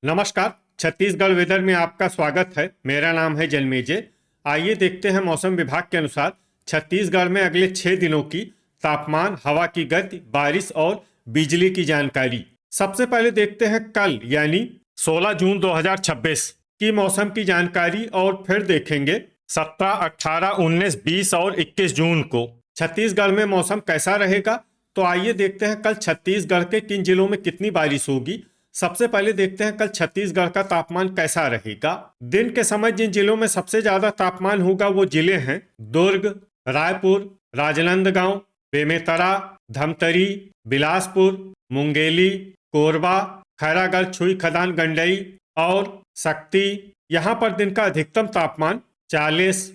नमस्कार। छत्तीसगढ़ वेदर में आपका स्वागत है। मेरा नाम है जन्मेजय। आइए देखते हैं मौसम विभाग के अनुसार छत्तीसगढ़ में अगले 6 दिनों की तापमान, हवा की गति, बारिश और बिजली की जानकारी। सबसे पहले देखते हैं कल यानी 16 जून 2026 की मौसम की जानकारी और फिर देखेंगे 17, 18, 19, 20 और 21 जून को छत्तीसगढ़ में मौसम कैसा रहेगा। तो आइए देखते हैं कल छत्तीसगढ़ के किन जिलों में कितनी बारिश होगी। सबसे पहले देखते हैं कल छत्तीसगढ़ का तापमान कैसा रहेगा। दिन के समय जिन जिलों में सबसे ज्यादा तापमान होगा वो जिले हैं दुर्ग, रायपुर, राजनांदगांव, बेमेतरा, धमतरी, बिलासपुर, मुंगेली, कोरबा, खैरागढ़, छुई खदान, गंडई और शक्ति। यहाँ पर दिन का अधिकतम तापमान 40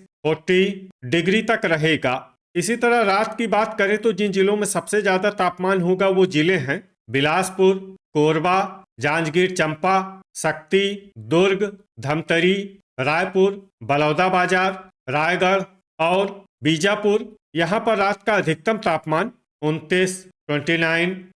डिग्री तक रहेगा। इसी तरह रात की बात करें तो जिन जिलों में सबसे ज्यादा तापमान होगा वो जिले हैं बिलासपुर, कोरबा, जांजगीर चांपा, शक्ति, दुर्ग, धमतरी, रायपुर, बलौदाबाजार, रायगढ़ और बीजापुर। यहाँ पर रात का अधिकतम तापमान 29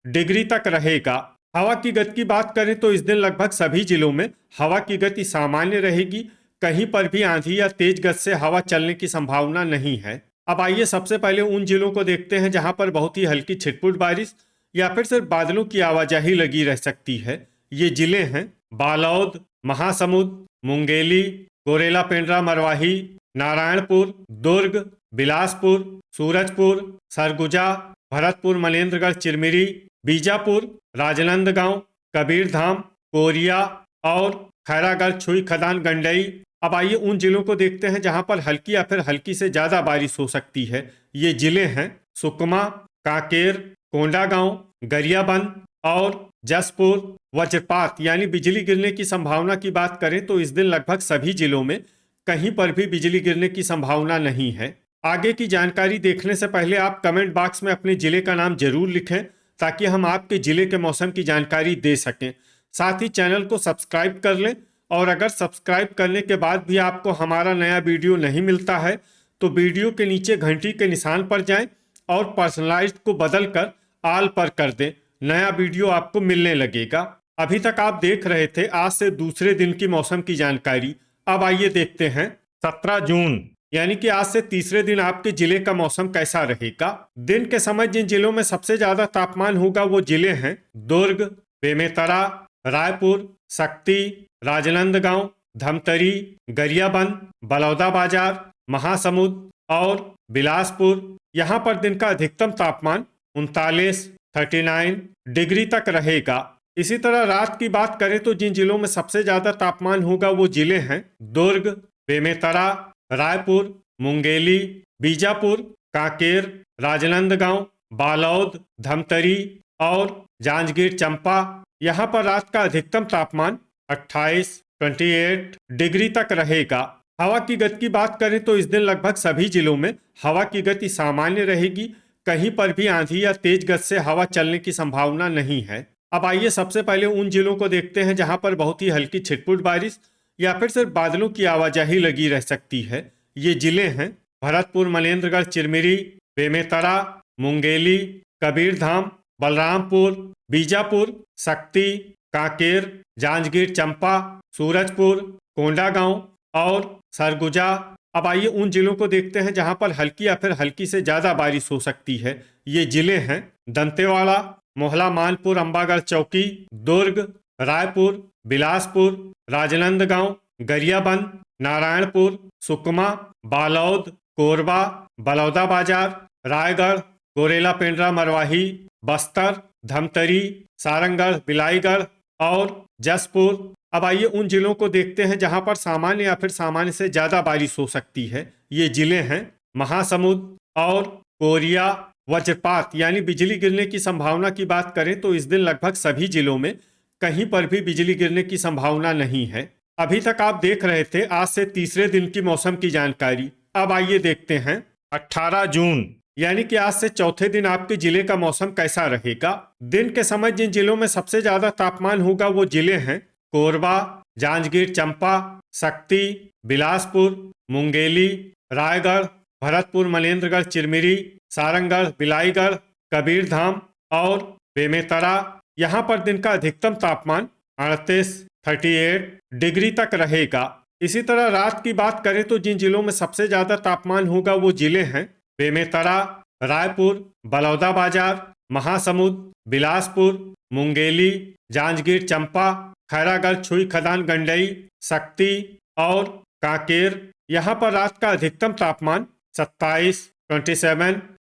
डिग्री तक रहेगा। हवा की गति की बात करें तो इस दिन लगभग सभी जिलों में हवा की गति सामान्य रहेगी। कहीं पर भी आंधी या तेज गति से हवा चलने की संभावना नहीं है। अब आइए सबसे पहले उन जिलों को देखते हैं जहां पर बहुत ही हल्की छिटपुट बारिश या फिर सिर्फ बादलों की आवाजाही लगी रह सकती है। ये जिले हैं बालोद, महासमुंद, मुंगेली, गोरेला पेंड्रा मरवाही, नारायणपुर, दुर्ग, बिलासपुर, सूरजपुर, सरगुजा, भरतपुर, मनेन्द्रगढ़, चिरमिरी, बीजापुर, राजनांदगांव, कबीरधाम, कोरिया और खैरागढ़, छुई खदान, गंडई। अब आइए उन जिलों को देखते हैं जहां पर हल्की या फिर हल्की से ज्यादा बारिश हो सकती है। ये जिले हैं सुकमा, कांकेर, कोंडागांव, गरियाबंद और जसपुर। वज्रपात यानी बिजली गिरने की संभावना की बात करें तो इस दिन लगभग सभी जिलों में कहीं पर भी बिजली गिरने की संभावना नहीं है। आगे की जानकारी देखने से पहले आप कमेंट बॉक्स में अपने जिले का नाम जरूर लिखें ताकि हम आपके जिले के मौसम की जानकारी दे सकें। साथ ही चैनल को सब्सक्राइब कर लें और अगर सब्सक्राइब करने के बाद भी आपको हमारा नया वीडियो नहीं मिलता है तो वीडियो के नीचे घंटी के निशान पर जाएं और पर्सनलाइज्ड को बदलकर आल पर कर दें। नया वीडियो आपको मिलने लगेगा। अभी तक आप देख रहे थे आज से दूसरे दिन की मौसम की जानकारी। अब आइए देखते हैं 17 जून यानी कि आज से तीसरे दिन आपके जिले का मौसम कैसा रहेगा। दिन के समय जिन जिलों में सबसे ज्यादा तापमान होगा वो जिले हैं दुर्ग, बेमेतरा, रायपुर, शक्ति, राजनांदगांव, धमतरी, गरियाबंद, बलौदाबाजार, महासमुंद और बिलासपुर। यहाँ पर दिन का अधिकतम तापमान 39 डिग्री तक रहेगा। इसी तरह रात की बात करें तो जिन जिलों में सबसे ज्यादा तापमान होगा वो जिले हैं दुर्ग, बेमेतरा, रायपुर, मुंगेली, बीजापुर, कांकेर, राजनांदगांव, बालोद, धमतरी और जांजगीर चांपा। यहाँ पर रात का अधिकतम तापमान 28 डिग्री तक रहेगा। हवा की गति की बात करें तो इस दिन लगभग सभी जिलों में हवा की गति सामान्य रहेगी। कहीं पर भी आंधी या तेज गति से हवा चलने की संभावना नहीं है। अब आइए सबसे पहले उन जिलों को देखते हैं जहां पर बहुत ही हल्की छिटपुट बारिश या फिर सिर्फ बादलों की आवाजाही लगी रह सकती है। ये जिले हैं भरतपुर, मनेन्द्रगढ़, चिरमिरी, बेमेतरा, मुंगेली, कबीरधाम, बलरामपुर, बीजापुर, शक्ति, कांकेर, जांजगीर चांपा, सूरजपुर, कोंडागांव और सरगुजा। अब आइए उन जिलों को देखते हैं जहां पर हल्की या फिर हल्की से ज्यादा बारिश हो सकती है। ये जिले हैं दंतेवाड़ा, मोहला, मानपुर, अंबागढ़ चौकी, दुर्ग, रायपुर, बिलासपुर, राजनांदगांव, गरियाबंद, नारायणपुर, सुकमा, बालोद, कोरबा, बलौदाबाजार, रायगढ़, गोरेला पेंड्रा मरवाही, बस्तर, धमतरी, सारंगढ़, बिलाईगढ़ और जसपुर। अब आइए उन जिलों को देखते हैं जहां पर सामान्य या फिर सामान्य से ज्यादा बारिश हो सकती है। ये जिले हैं महासमुंद और कोरिया। वज्रपात यानी बिजली गिरने की संभावना की बात करें तो इस दिन लगभग सभी जिलों में कहीं पर भी बिजली गिरने की संभावना नहीं है। अभी तक आप देख रहे थे आज से तीसरे दिन की मौसम की जानकारी। अब आइए देखते हैं 18 जून यानी कि आज से चौथे दिन आपके जिले का मौसम कैसा रहेगा। दिन के समय जिन जिलों में सबसे ज्यादा तापमान होगा वो जिले हैं कोरबा, जांजगीर चांपा, शक्ति, बिलासपुर, मुंगेली, रायगढ़, भरतपुर, मनेन्द्रगढ़, चिरमिरी, सारंगढ़, बिलाईगढ़, कबीरधाम और बेमेतरा। यहाँ पर दिन का अधिकतम तापमान 38 डिग्री तक रहेगा। इसी तरह रात की बात करें तो जिन जिलों में सबसे ज्यादा तापमान होगा वो जिले हैं बेमेतरा, रायपुर, बलौदाबाजार, महासमुंद, बिलासपुर, मुंगेली, जांजगीर चंपा, खैरागढ़, छुई खदान, गंडई, शक्ति और कांकेर। यहाँ पर रात का अधिकतम तापमान 27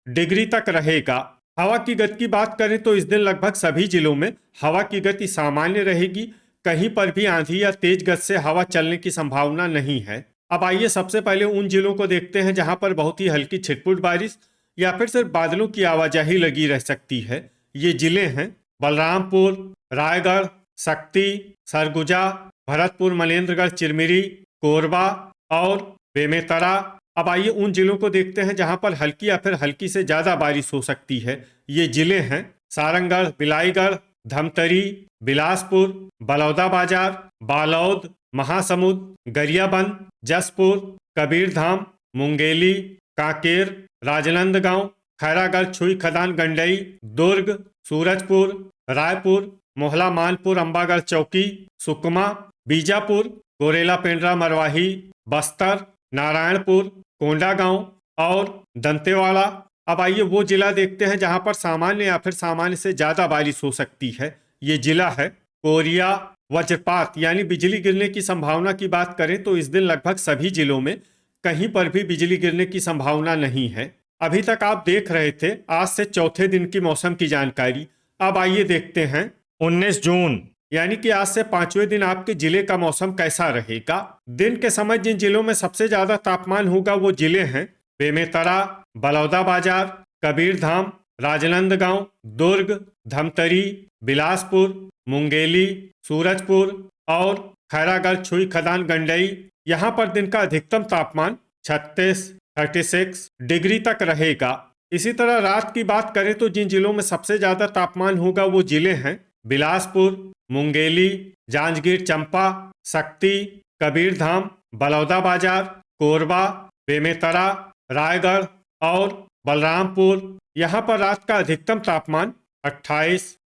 डिग्री तक रहेगा। हवा की गति की बात करें तो इस दिन लगभग सभी जिलों में हवा की गति सामान्य रहेगी। कहीं पर भी आंधी या तेज गति से हवा चलने की संभावना नहीं है। अब आइए सबसे पहले उन जिलों को देखते हैं जहां पर बहुत ही हल्की छिटपुट बारिश या फिर सिर्फ बादलों की आवाजाही लगी रह सकती है। ये जिले हैं बलरामपुर, रायगढ़, शक्ति, सरगुजा, भरतपुर, मनेन्द्रगढ़, चिरमिरी, कोरबा और बेमेतरा। अब आइए उन जिलों को देखते हैं जहां पर हल्की या फिर हल्की से ज्यादा बारिश हो सकती है। ये जिले हैं सारंगढ़, बिलाईगढ़, धमतरी, बिलासपुर, बलौदाबाजार, बालौद, महासमुंद, गरियाबंद, जसपुर, कबीरधाम, मुंगेली, कांकेर, राजनांदगांव, खैरागढ़, छुई खदान, गंडई, दुर्ग, सूरजपुर, रायपुर, मोहला, मानपुर, अंबागढ़ चौकी, सुकमा, बीजापुर, गोरेला, पेंड्रा, मरवाही, बस्तर, नारायणपुर, कोंडागांव और दंतेवाड़ा। अब आइए वो जिला देखते हैं जहां पर सामान्य या फिर सामान्य से ज्यादा बारिश हो सकती है। ये जिला है कोरिया। वज्रपात यानी बिजली गिरने की संभावना की बात करें तो इस दिन लगभग सभी जिलों में कहीं पर भी बिजली गिरने की संभावना नहीं है। अभी तक आप देख रहे थे आज से चौथे दिन की मौसम की जानकारी। अब आइए देखते हैं 19 जून यानी कि आज से 5वें दिन आपके जिले का मौसम कैसा रहेगा। दिन के समय जिन जिलों में सबसे ज्यादा तापमान होगा वो जिले हैं बेमेतरा, बलौदाबाजार, कबीरधाम, राजनांदगांव, दुर्ग, धमतरी, बिलासपुर, मुंगेली, सूरजपुर और खैरागढ़, छुई खदान, गंडई। यहाँ पर दिन का अधिकतम तापमान 36 डिग्री तक रहेगा। इसी तरह रात की बात करें तो जिन जिलों में सबसे ज्यादा तापमान होगा वो जिले हैं बिलासपुर, मुंगेली, जांजगीर चंपा, शक्ति, कबीरधाम, बलौदाबाजार, कोरबा, बेमेतरा, रायगढ़ और बलरामपुर। यहाँ पर रात का अधिकतम तापमान 28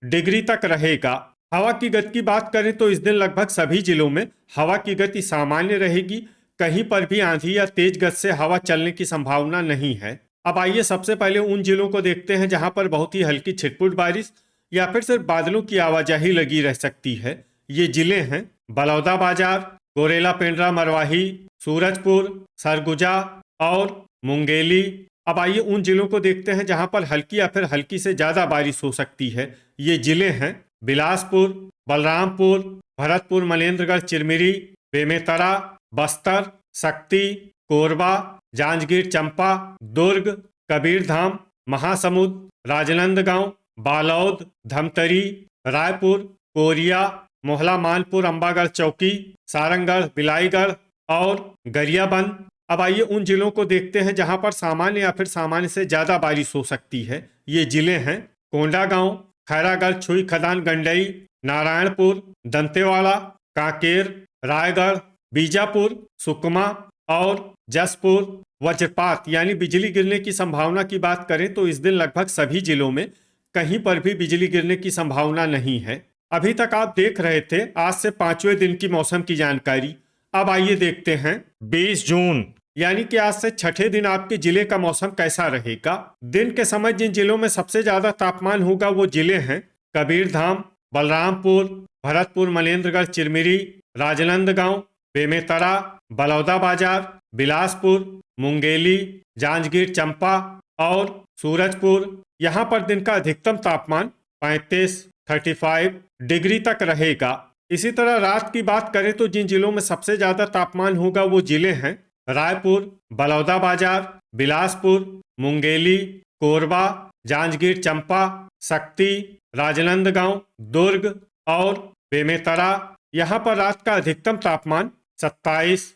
डिग्री तक रहेगा। हवा की गति की बात करें तो इस दिन लगभग सभी जिलों में हवा की गति सामान्य रहेगी। कहीं पर भी आंधी या तेज गति से हवा चलने की संभावना नहीं है। अब आइए सबसे पहले उन जिलों को देखते हैं जहां पर बहुत ही हल्की छिटपुट बारिश या फिर सिर्फ बादलों की आवाजाही लगी रह सकती है। ये जिले हैं बलौदाबाजार, गोरेला, पेंड्रा, मरवाही, सूरजपुर, सरगुजा और मुंगेली। अब आइए उन जिलों को देखते हैं जहां पर हल्की या फिर हल्की से ज्यादा बारिश हो सकती है। ये जिले हैं बिलासपुर, बलरामपुर, भरतपुर, मनेन्द्रगढ़, चिरमिरी, बेमेतरा, बस्तर, शक्ति, कोरबा, जांजगीर चंपा, दुर्ग, कबीरधाम, महासमुंद, राजनांदगांव, बालौद, धमतरी, रायपुर, कोरिया, मोहला, मानपुर, अंबागढ़ चौकी, सारंगढ़, बिलाईगढ़ और गरियाबंद। अब आइए उन जिलों को देखते हैं जहां पर सामान्य या फिर सामान्य से ज्यादा बारिश हो सकती है। ये जिले हैं कोंडागांव, खैरागढ़, छुई खदान, गंडई, नारायणपुर, दंतेवाड़ा, कांकेर, रायगढ़, बीजापुर, सुकमा और जसपुर। वज्रपात यानी बिजली गिरने की संभावना की बात करें तो इस दिन लगभग सभी जिलों में कहीं पर भी बिजली गिरने की संभावना नहीं है। अभी तक आप देख रहे थे आज से 5वें दिन की मौसम की जानकारी। अब आइए देखते हैं 20 जून यानी कि आज से छठे दिन आपके जिले का मौसम कैसा रहेगा। दिन के समय जिन जिलों में सबसे ज्यादा तापमान होगा वो जिले हैं कबीरधाम, बलरामपुर, भरतपुर, मनेन्द्रगढ़, चिरमिरी, राजनांदगांव, बेमेतरा, बलौदाबाजार, बिलासपुर, मुंगेली, जांजगीर चंपा और सूरजपुर। यहाँ पर दिन का अधिकतम तापमान 35 डिग्री तक रहेगा। इसी तरह रात की बात करें तो जिन जिलों में सबसे ज्यादा तापमान होगा वो जिले हैं रायपुर, बलौदाबाजार, बिलासपुर, मुंगेली, कोरबा, जांजगीर चंपा, शक्ति, राजनांदगांव, दुर्ग और बेमेतरा। यहाँ पर रात का अधिकतम तापमान 27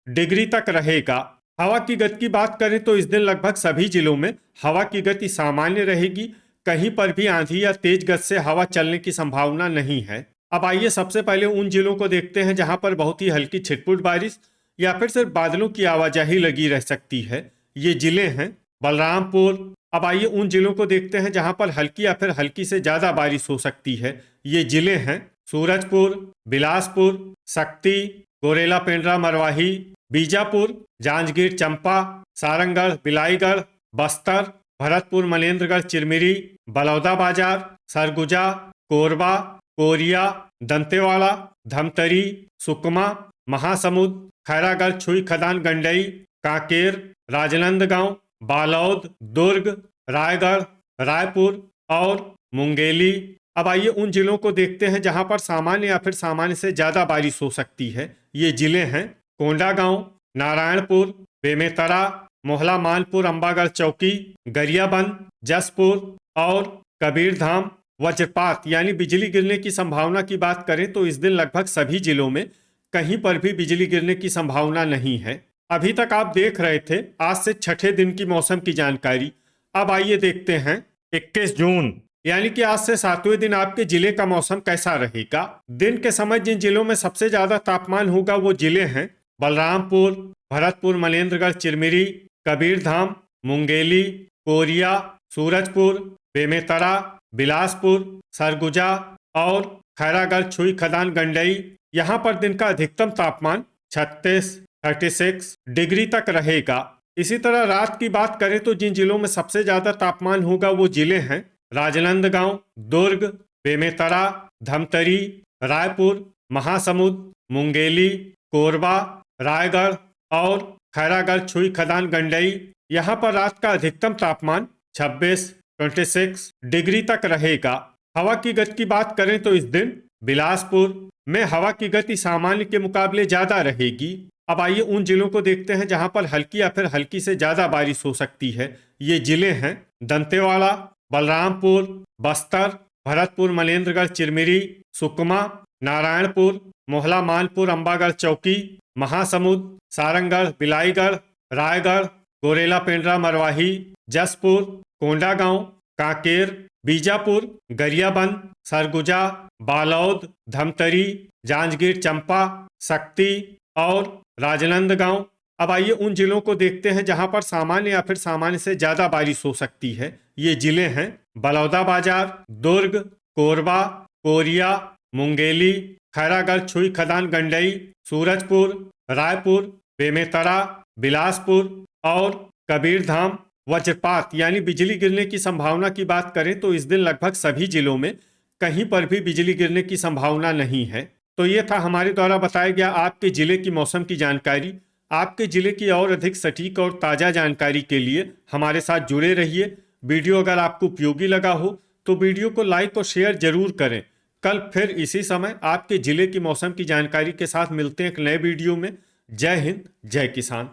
डिग्री तक रहेगा। हवा की गति की बात करें तो इस दिन लगभग सभी जिलों में हवा की गति सामान्य रहेगी। कहीं पर भी आंधी या तेज गति से हवा चलने की संभावना नहीं है। अब आइए सबसे पहले उन जिलों को देखते हैं जहां पर बहुत ही हल्की छिटपुट बारिश या फिर सिर्फ बादलों की आवाजाही लगी रह सकती है। ये जिले हैं बलरामपुर। अब आइए उन जिलों को देखते हैं जहां पर हल्की या फिर हल्की से ज्यादा बारिश हो सकती है। ये जिले हैं सूरजपुर, बिलासपुर, शक्ति, गोरेला पेंड्रा मरवाही, बीजापुर, जांजगीर चंपा, सारंगढ़ बिलाईगढ़, बस्तर, भरतपुर मनेन्द्रगढ़ चिरमिरी, बलौदाबाजार, सरगुजा, कोरबा, कोरिया, दंतेवाड़ा, धमतरी, सुकमा, महासमुंद, खैरागढ़ छुई खदान गंडई, कांकेर, राजनांदगांव, बालौद, दुर्ग, रायगढ़, रायपुर और मुंगेली। अब आइए उन जिलों को देखते हैं जहां पर सामान्य या फिर सामान्य से ज्यादा बारिश हो सकती है। ये जिले हैं कोंडागांव, नारायणपुर, बेमेतरा, मोहला मानपुर, अंबागढ़ चौकी, गरियाबंद, जसपुर और कबीरधाम। वज्रपात यानी बिजली गिरने की संभावना की बात करें तो इस दिन लगभग सभी जिलों में कहीं पर भी बिजली गिरने की संभावना नहीं है। अभी तक आप देख रहे थे आज से छठे दिन की मौसम की जानकारी। अब आइए देखते हैं 21 जून यानी कि आज से 7वें दिन आपके जिले का मौसम कैसा रहेगा। दिन के समय जिन जिलों में सबसे ज्यादा तापमान होगा वो जिले हैं बलरामपुर, भरतपुर मनेन्द्रगढ़ चिरमिरी, कबीरधाम, मुंगेली, कोरिया, सूरजपुर, बेमेतरा, बिलासपुर, सरगुजा और खैरागढ़ छुई खदान गंडई। यहाँ पर दिन का अधिकतम तापमान 36 डिग्री तक रहेगा। इसी तरह रात की बात करें तो जिन जिलों में सबसे ज्यादा तापमान होगा वो जिले हैं राजनांदगांव, दुर्ग, बेमेतरा, धमतरी, रायपुर, महासमुंद, मुंगेली, कोरबा, रायगढ़ और खैरागढ़ छुई खदान गंडई। यहाँ पर रात का अधिकतम तापमान 26 डिग्री तक रहेगा। हवा की गति की बात करें तो इस दिन बिलासपुर में हवा की गति सामान्य के मुकाबले ज्यादा रहेगी। अब आइए उन जिलों को देखते हैं जहां पर हल्की या फिर हल्की से ज्यादा बारिश हो सकती है। ये जिले हैं दंतेवाड़ा, बलरामपुर, बस्तर, भरतपुर मनेन्द्रगढ़ चिरमिरी, सुकमा, नारायणपुर, मोहला मानपुर, अंबागढ़ चौकी, महासमुंद, सारंगढ़ बिलाईगढ़, रायगढ़, गोरेला पेंड्रा मरवाही, जसपुर, कोंडागांव, कांकेर, बीजापुर, गरियाबंद, सरगुजा, बालौद, धमतरी, जांजगीर चंपा, शक्ति और राजनांदगांव। अब आइए उन जिलों को देखते हैं जहां पर सामान्य या फिर सामान्य से ज्यादा बारिश हो सकती है। ये जिले हैं बलौदाबाजार, दुर्ग, कोरबा, कोरिया, मुंगेली, खैरागढ़ छुई खदान गंडई, सूरजपुर, रायपुर, बेमेतरा, बिलासपुर और कबीरधाम। वज्रपात यानी बिजली गिरने की संभावना की बात करें तो इस दिन लगभग सभी जिलों में कहीं पर भी बिजली गिरने की संभावना नहीं है। तो ये था हमारे द्वारा बताया गया आपके जिले की मौसम की जानकारी। आपके जिले की और अधिक सटीक और ताज़ा जानकारी के लिए हमारे साथ जुड़े रहिए। वीडियो अगर आपको उपयोगी लगा हो तो वीडियो को लाइक और शेयर जरूर करें। कल फिर इसी समय आपके जिले की मौसम की जानकारी के साथ मिलते हैं एक नए वीडियो में। जय हिंद, जय किसान।